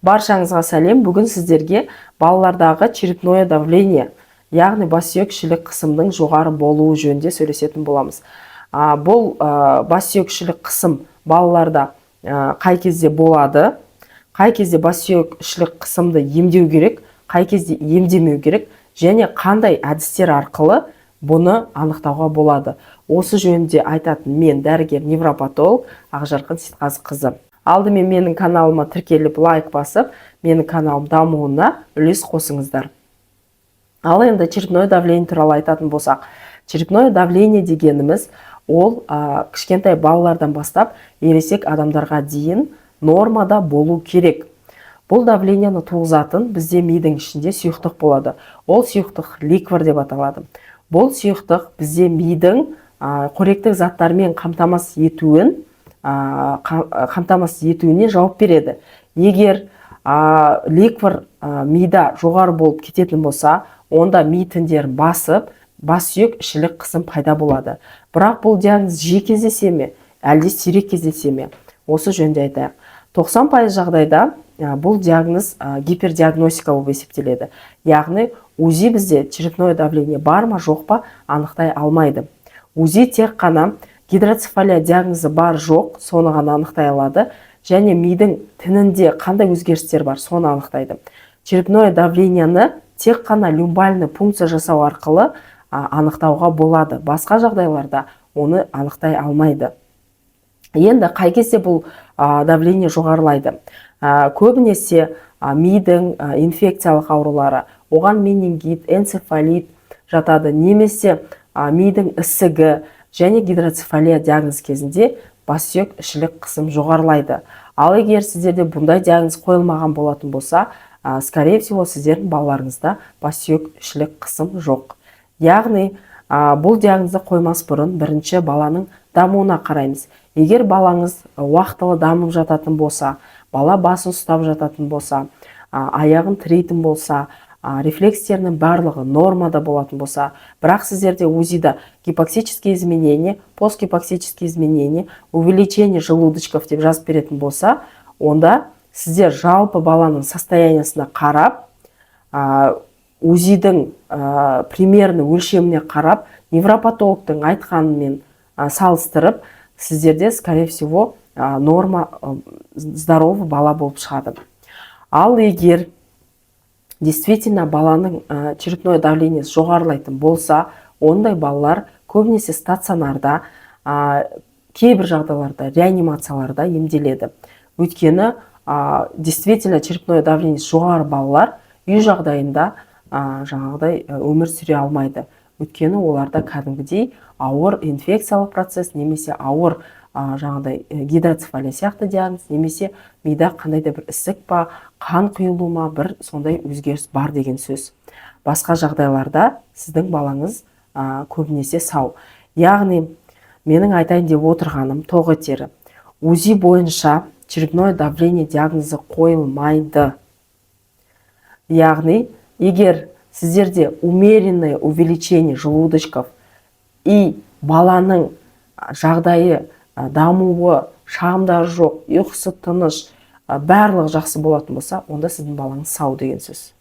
Баршаңызға сәлем. Бүгін сіздерге балалардағы черепное давление, яғни бассүйек шілік қысымның жоғары болуы жөнінде сөйлесетін боламыз. Бұл бассүйек шілік қысым балаларда қай кезде болады, қай кезде бассүйек шілік қысымды емдеу керек, қай кезде емдемеу керек, және қандай әдістер арқылы бұны анықтауға болады. Осы жөнінде айтатын мен дәрігер невропатолог Ақжарқын Сейтқазықызы. Алдымен менің каналыма тіркеліп лайк басып, менің каналым дамуына үлес қосыңыздар. Ал енді черепное давление туралы айтатын болсақ, черепное давление дегеніміз ол кішкентай балалардан бастап ересек адамдарға дейін нормада болу керек. Бұл давлениені туғызатын бізде мидың ішінде сұйықтық болады. Ол сұйықтық ликвор деп аталады. Бұл сұйықтық бізде мидың қоректік заттармен қамтамасыз етуіне жауап береді. Егер ликвор мида жоғары болып кететін болса, онда ми тіндерін басып, бассүйек шілік қысым пайда болады. Бірақ бұл диагноз жиі кездесе ме, әлде сирек кездесе ме? Осы жөнінде айтайық. 90% жағдайда бұл диагноз гипердиагностика болып есептеледі. Яғни УЗИ бізде черепное давление бар ма, жоқ па анықтай алмайды. УЗИ тек қана гидроцефалия диагнозы бар жоқ, соны ғана анықтай алады, және мидың тінінде қандай өзгерістер бар, соны анықтайды. Черепное давлениені тек қана люмбальный пункция жасау арқылы анықтауға болады. Басқа жағдайларда оны анықтай алмайды. Енді қай кезде бұл давление жоғарылайды? Көбінесе мидың инфекциялық аурулары, оған менингит, энцефалит жатады, немесе мидың ісігі және гидроцефалия диагноз кезінде бассүйек шілік қысым жоғарылайды. Ал егер сіздерде бұндай диагноз қойылмаған болатын болса, скорее всего сіздердің балаларыңызда бассүйек шілік қысым жоқ. Яғни бұл диагнозды қоймас бұрын бірінші баланың дамуына қараймыз. Егер балаңыз уақытылы дамып жататын болса, бала басын ұстап жататын болса, аяғын тірейтін болса, рефлекстерінің барлығы нормада болатын болса, бірақ сіздерде УЗИда гипоксические изменения, постгипоксические изменения, увеличение желудочков деп жазып беретін болса, онда сіздер жалпы баланың состояниясына қарап, УЗИдің примерно өлшеміне қарап, невропатологтың айтқанымен салыстырып, сіздерде, скорее всего, норма здоровый бала болып шығады. Ал егер действительно баланың черепное давлениесі жоғарылайтын болса, ондай балалар көбінесе стационарда, кейбір жағдайларда реанимацияларда емделеді. Өйткені действительно черепное давлениесі жоғары балалар үй жағдайында жаңағыдай өмір сүре алмайды. Өйткені оларда кәдімгідей ауыр инфекциялық процесс, немесе ауыр жаңағыдай гидроцефалия сияқты диагноз, немесе мида қандай да бір ісік па, қан құйылу ма, бір сондай өзгеріс бар деген сөз. Басқа жағдайларда сіздің балаңыз көбінесе сау. Яғни менің айтайын деп отырғаным тоқ етері. УЗИ бойынша черепное давление диагнозы қойылмайды. Яғни егер сіздерде умеренное увеличение желудочков и баланың жағдайы, дамуы, шағымдары жоқ, ұйқысы тыныш, барлығы жақсы болатын болса, онда сіздің балаңыз сау деген сөз.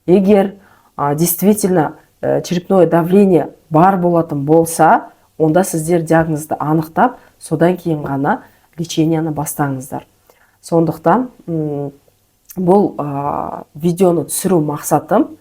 Егер действительно черепное давление бар болатын болса, онда сіздер диагнозды анықтап, содан кейін ғана лечениені бастаңыздар. Сондықтан бұл видеоны түсіру мақсатым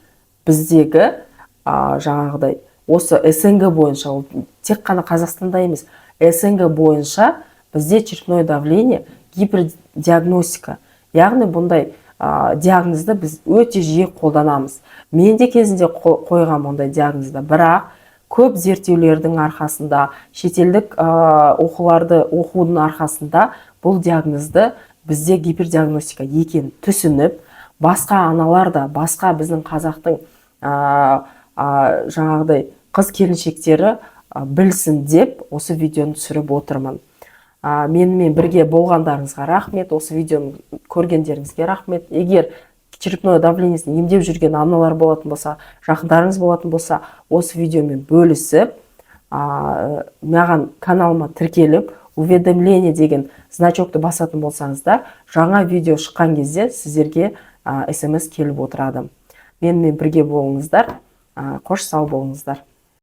біздегі жаңағыдай осы СНГ бойынша, тек қана Қазақстанда емес, СНГ бойынша бізде черепное давление гипердиагностика. Яғни бұндай диагнозды біз өте жиі қолданамыз. Мен де кезінде қойғам ондай диагнозды, бірақ көп зерттеулердің арқасында, шетелдік оқуларды оқудың арқасында бұл диагнозды бізде гипердиагностика екен түсініп, басқа аналар да, басқа біздің қазақтың жаңағыдай қыз келіншектері білсін деп осы видеоны түсіріп отырмын. Менімен бірге болғандарыңызға рахмет, осы видеоны көргендеріңізге рахмет. Егер черепное давлениесін емдеп жүрген аналар болатын болса, жақындарыңыз болатын болса, осы видеомен бөлісіп, маған каналыма тіркеліп, уведомление деген значокты басатын болсаңыздар, жаңа видео шыққан кезде сіздерге смс келіп отырады. Менімен бірге болыңыздар. Қош сау болыңыздар.